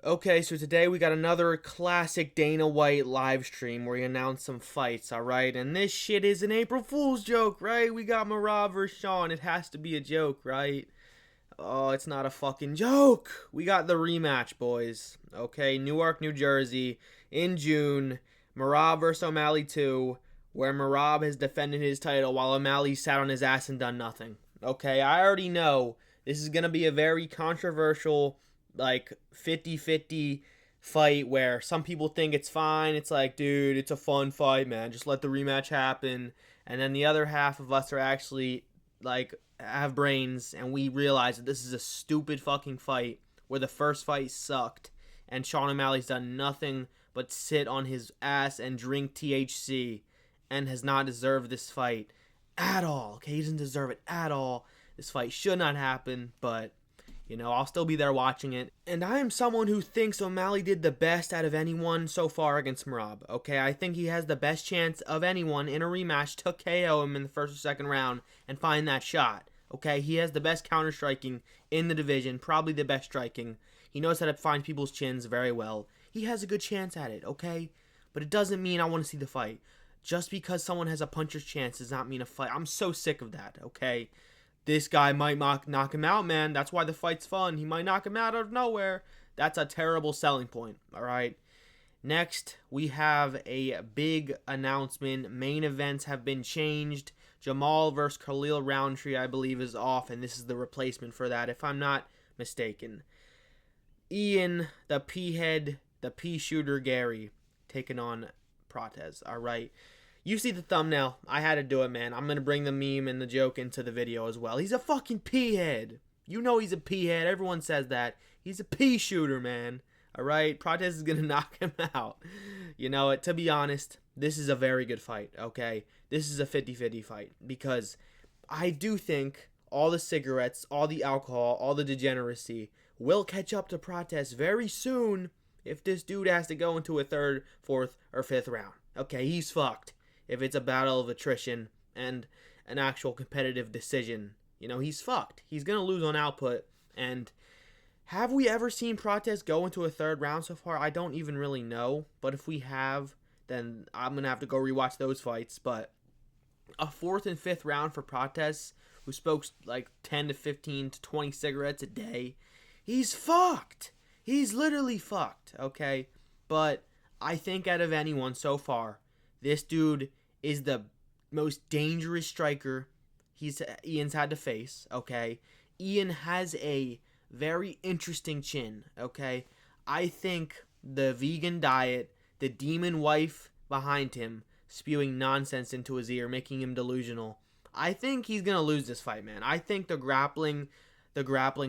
Okay, so today we got another classic Dana White live stream where he announced some fights, alright? And this shit is an April Fool's joke, right? We got Merab versus Sean. It has to be a joke, right? Oh, it's not a fucking joke. We got the rematch, boys. Okay, Newark, New Jersey, in June. Merab versus O'Malley 2, where Merab has defended his title while O'Malley sat on his ass and done nothing. Okay, I already know this is going to be a very controversial, like, 50-50 fight where some people think it's fine. It's like, dude, it's a fun fight, man. Just let the rematch happen. And then the other half of us are actually, like, have brains and we realize that this is a stupid fucking fight where the first fight sucked and Sean O'Malley's done nothing but sit on his ass and drink THC and has not deserved this fight at all. Okay, he doesn't deserve it at all. This fight should not happen, but I'll still be there watching it. And I am someone who thinks O'Malley did the best out of anyone so far against Merab. Okay, I think he has the best chance of anyone in a rematch to KO him in the first or second round and find that shot. Okay, he has the best counter striking in the division, probably the best striking. He knows how to find people's chins very well. He has a good chance at it, okay? But it doesn't mean I want to see the fight. Just because someone has a puncher's chance does not mean a fight. I'm so sick of that, okay? This guy might knock him out, man. That's why the fight's fun. He might knock him out of nowhere. That's a terrible selling point, all right? Next, we have a big announcement. Main events have been changed. Jamal versus Khalil Roundtree, I believe, is off, and this is the replacement for that, if I'm not mistaken. Ian, the P-head, the P-shooter Garry, taking on Prates, all right? You see the thumbnail. I had to do it, man. I'm going to bring the meme and the joke into the video as well. He's a fucking P-head. You know he's a P-head. Everyone says that. He's a P-shooter, man. All right? Prates is going to knock him out. You know what? To be honest, this is a very good fight, okay? This is a 50-50 fight because I do think all the cigarettes, all the alcohol, all the degeneracy will catch up to Prates very soon if this dude has to go into a third, fourth, or fifth round. Okay, he's fucked. If it's a battle of attrition and an actual competitive decision, he's fucked. He's going to lose on output. And have we ever seen Prates go into a third round so far? I don't even really know. But if we have, then I'm going to have to go rewatch those fights. But a fourth and fifth round for Prates, who smokes like 10 to 15 to 20 cigarettes a day, he's fucked. He's literally fucked, okay? But I think out of anyone so far, this dude is the most dangerous striker Ian's had to face, okay? Ian has a very interesting chin, okay? I think the vegan diet, the demon wife behind him spewing nonsense into his ear, making him delusional, I think he's going to lose this fight, man. I think the grappling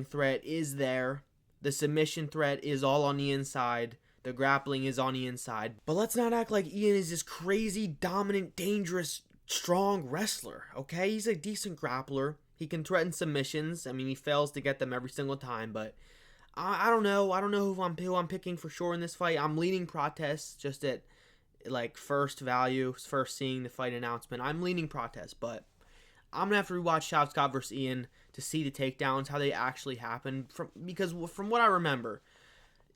threat is there. The submission threat is all on the inside. The grappling is on the inside. But let's not act like Ian is this crazy, dominant, dangerous, strong wrestler, okay? He's a decent grappler. He can threaten submissions. I mean, he fails to get them every single time, but I don't know. I don't know who I'm picking for sure in this fight. I'm leaning Prates just at, like, first value, first seeing the fight announcement. I'm leaning Prates, but I'm going to have to rewatch Shavkat Scott versus Ian to see the takedowns, how they actually happened. Because from what I remember,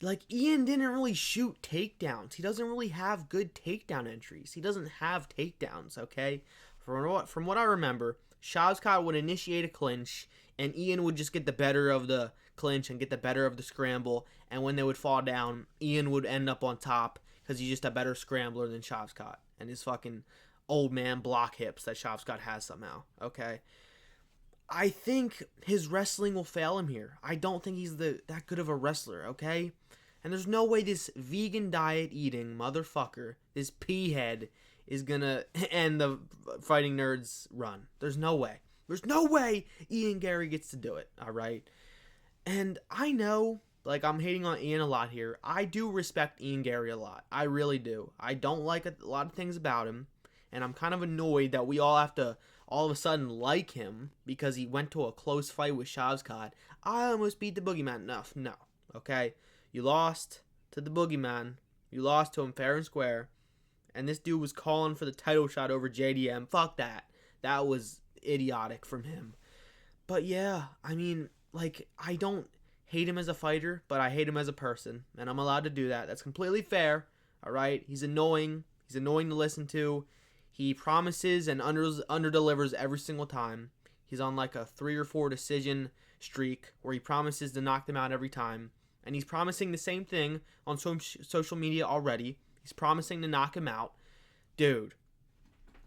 like, Ian didn't really shoot takedowns. He doesn't really have good takedown entries. He doesn't have takedowns, okay? From what I remember, Shavkat would initiate a clinch, and Ian would just get the better of the clinch and get the better of the scramble, and when they would fall down, Ian would end up on top because he's just a better scrambler than Shavkat and his fucking old man block hips that Shavkat has somehow, okay? I think his wrestling will fail him here. I don't think he's that good of a wrestler, okay? And there's no way this vegan diet eating motherfucker, this pea-head, is gonna end the Fighting Nerds run. There's no way. There's no way Ian Garry gets to do it, alright? And I know, like, I'm hating on Ian a lot here. I do respect Ian Garry a lot. I really do. I don't like a lot of things about him. And I'm kind of annoyed that we all have to all of a sudden like him because he went to a close fight with Shavkat. I almost beat the Boogeyman. No, okay? You lost to the Boogeyman. You lost to him fair and square. And this dude was calling for the title shot over JDM. Fuck that. That was idiotic from him. But yeah, I mean, like, I don't hate him as a fighter, but I hate him as a person, and I'm allowed to do that. That's completely fair. All right, he's annoying. He's annoying to listen to. He promises and under-delivers every single time. He's on like a 3 or 4 decision streak where he promises to knock them out every time. And he's promising the same thing on social media already. He's promising to knock him out. Dude,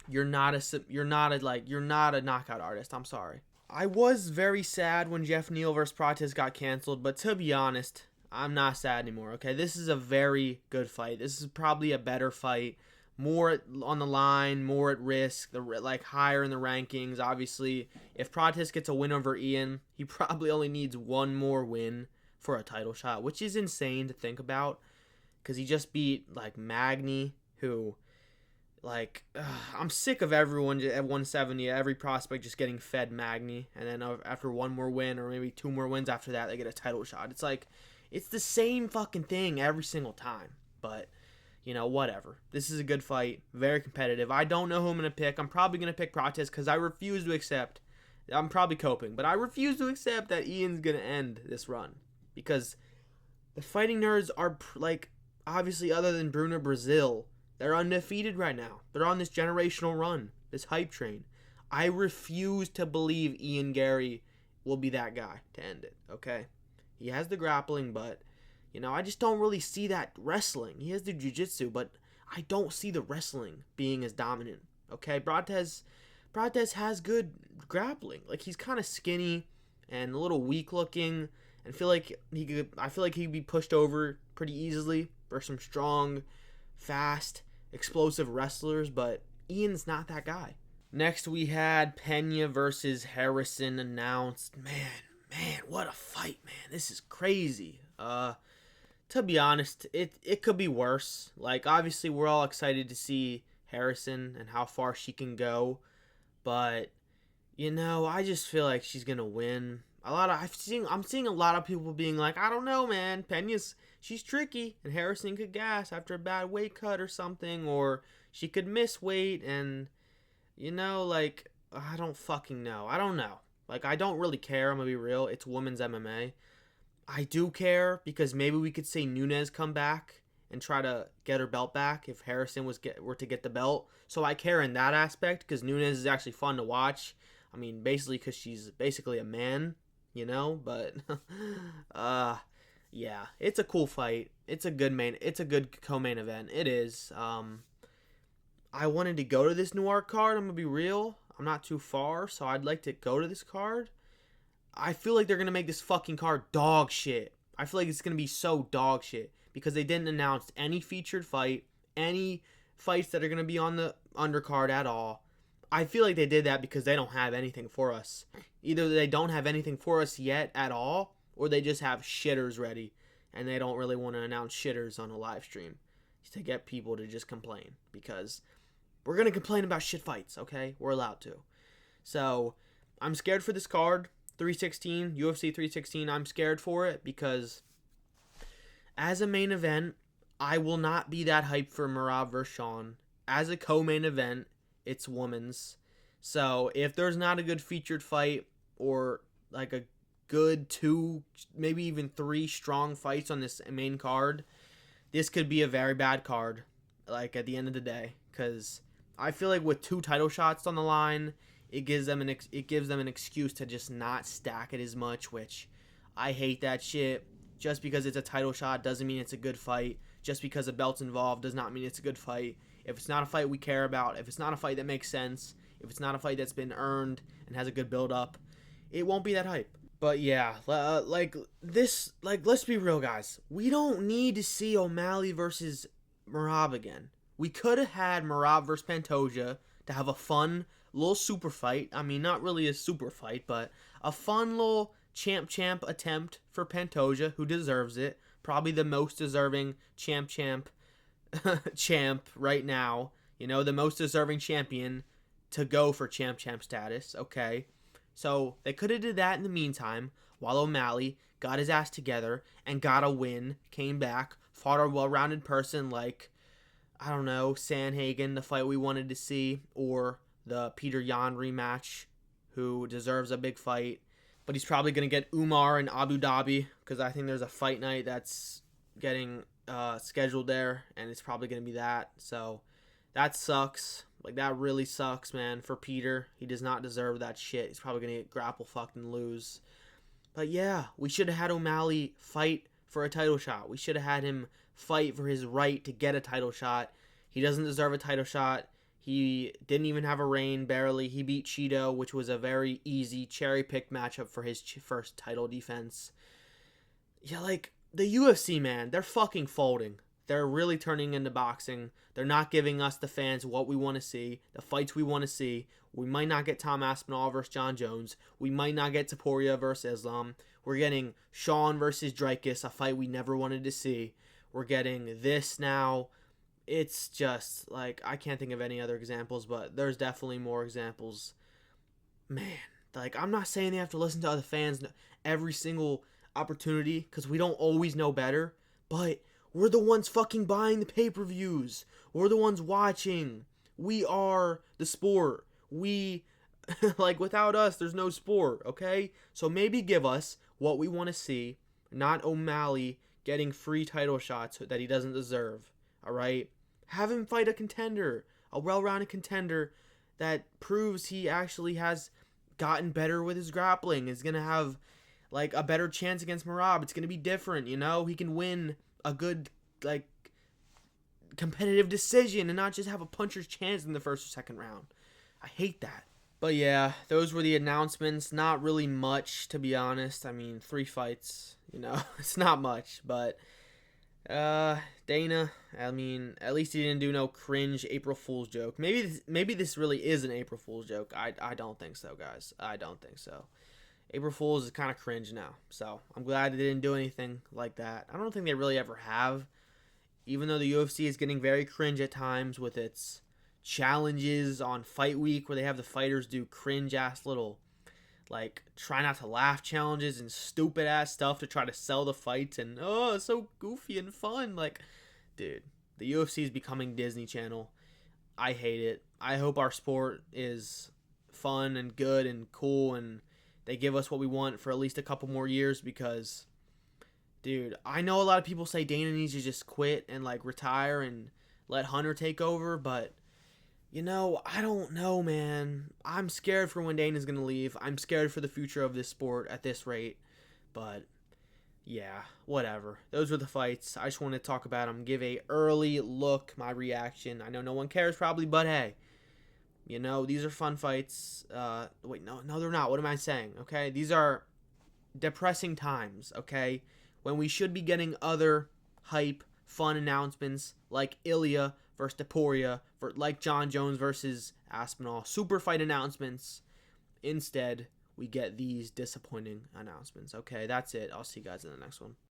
you're not a knockout artist. I'm sorry. I was very sad when Jeff Neal vs. Prates got canceled, but to be honest, I'm not sad anymore, okay? This is a very good fight. This is probably a better fight. More on the line, more at risk, higher in the rankings. Obviously, if Prates gets a win over Ian, he probably only needs one more win for a title shot, which is insane to think about, because he just beat Magny, who I'm sick of everyone at 170, every prospect just getting fed Magny, and then after one more win or maybe 2 more wins after that, they get a title shot. It's the same fucking thing every single time, but whatever. This is a good fight, very competitive. I don't know who I'm going to pick. I'm probably going to pick Prates because I refuse to accept, I'm probably coping, but I refuse to accept that Ian's going to end this run, because the fighting nerds are, obviously other than Bruno Brazil, they're undefeated right now. They're on this generational run, this hype train. I refuse to believe Ian Garry will be that guy to end it, okay? He has the grappling, but, I just don't really see that wrestling. He has the jiu-jitsu, but I don't see the wrestling being as dominant, okay? Prates has good grappling. He's kind of skinny and a little weak-looking, and I feel like he'd be pushed over pretty easily for some strong, fast, explosive wrestlers, but Ian's not that guy. Next, we had Pena versus Harrison announced. Man, what a fight, man. This is crazy. To be honest, it could be worse. Obviously, we're all excited to see Harrison and how far she can go, but, I just feel like she's gonna win. I'm seeing a lot of people being like, I don't know, man. She's tricky, and Harrison could gas after a bad weight cut or something, or she could miss weight, and, I don't fucking know. I don't know. I don't really care, I'm gonna be real. It's women's MMA. I do care, because maybe we could see Nunes come back and try to get her belt back if Harrison were to get the belt. So I care in that aspect, because Nunes is actually fun to watch. I mean, basically because she's basically a man, but yeah, it's a cool fight. It's a good co-main event. It is. I wanted to go to this Noir card. I'm gonna be real. I'm not too far, so I'd like to go to this card. I feel like they're gonna make this fucking card dog shit. I feel like it's gonna be so dog shit because they didn't announce any featured fight, any fights that are gonna be on the undercard at all. I feel like they did that because they don't have anything for us. Either they don't have anything for us yet at all, or they just have shitters ready, and they don't really want to announce shitters on a live stream to get people to just complain, because we're going to complain about shit fights, okay? We're allowed to. So, I'm scared for this card, 316, UFC 316. I'm scared for it because as a main event, I will not be that hyped for Merab vs. Sean. As a co-main event, it's women's. So if there's not a good featured fight or a good 2, maybe even 3 strong fights on this main card, this could be a very bad card, at the end of the day, because I feel like with 2 title shots on the line, it gives them an excuse to just not stack it as much, which I hate that shit. Just because it's a title shot doesn't mean it's a good fight. Just because a belt's involved does not mean it's a good fight. If it's not a fight we care about, if it's not a fight that makes sense, if it's not a fight that's been earned and has a good build-up, it won't be that hype. But yeah, let's be real, guys. We don't need to see O'Malley versus Merab again. We could have had Merab versus Pantoja to have a fun little super fight. I mean, not really a super fight, but a fun little champ attempt for Pantoja, who deserves it. Probably the most deserving champ right now. The most deserving champion to go for champ status. Okay. So they could have did that in the meantime while O'Malley got his ass together and got a win, came back, fought a well-rounded person like, I don't know, Sanhagen, the fight we wanted to see, or the Peter Yan rematch, who deserves a big fight. But he's probably going to get Umar in Abu Dhabi because I think there's a fight night that's getting scheduled there, and it's probably going to be that. So that sucks. Like, that really sucks, man, for Peter. He does not deserve that shit. He's probably going to get grapple fucked and lose. But yeah, we should have had O'Malley fight for a title shot. We should have had him fight for his right to get a title shot. He doesn't deserve a title shot. He didn't even have a reign, barely. He beat Cheeto, which was a very easy cherry-picked matchup for his first title defense. Yeah, like, the UFC, man, they're fucking folding. They're really turning into boxing. They're not giving us, the fans, what we want to see, the fights we want to see. We might not get Tom Aspinall versus John Jones. We might not get Taporia versus Islam. We're getting Sean versus Dreykus, a fight we never wanted to see. We're getting this now. It's just, like, I can't think of any other examples, but there's definitely more examples. Man, like, I'm not saying they have to listen to other fans every single opportunity, because we don't always know better, but we're the ones fucking buying the pay-per-views. We're the ones watching. We are the sport. We, like, without us, there's no sport, okay? So maybe give us what we want to see, not O'Malley getting free title shots that he doesn't deserve, all right? Have him fight a contender, a well-rounded contender that proves he actually has gotten better with his grappling, is going to have, like, a better chance against Merab. It's going to be different, you know? He can win a good, like, competitive decision and not just have a puncher's chance in the first or second round. I hate that. But yeah, those were the announcements. Not really much, to be honest. I mean, 3 fights, you know, it's not much, but Dana, I mean, at least he didn't do no cringe April Fool's joke. Maybe this really is an April Fool's joke. I don't think so, guys. I don't think so. April Fool's is kind of cringe now, so I'm glad they didn't do anything like that. I don't think they really ever have, even though the UFC is getting very cringe at times with its challenges on fight week where they have the fighters do cringe-ass little, like, try not to laugh challenges and stupid-ass stuff to try to sell the fights, and, oh, it's so goofy and fun. Like, dude, the UFC is becoming Disney Channel. I hate it. I hope our sport is fun and good and cool, and they give us what we want for at least a couple more years, because, dude, I know a lot of people say Dana needs to just quit and, like, retire and let Hunter take over, but, you know, I don't know, man. I'm scared for when Dana's going to leave. I'm scared for the future of this sport at this rate. But, yeah, whatever. Those were the fights. I just wanted to talk about them, give a early look, my reaction. I know no one cares probably, but hey, you know, these are fun fights. Wait, no, they're not. What am I saying? Okay, these are depressing times, okay, when we should be getting other hype, fun announcements like Ilya versus Taporia, like John Jones versus Aspinall, super fight announcements. Instead, we get these disappointing announcements. Okay, that's it. I'll see you guys in the next one.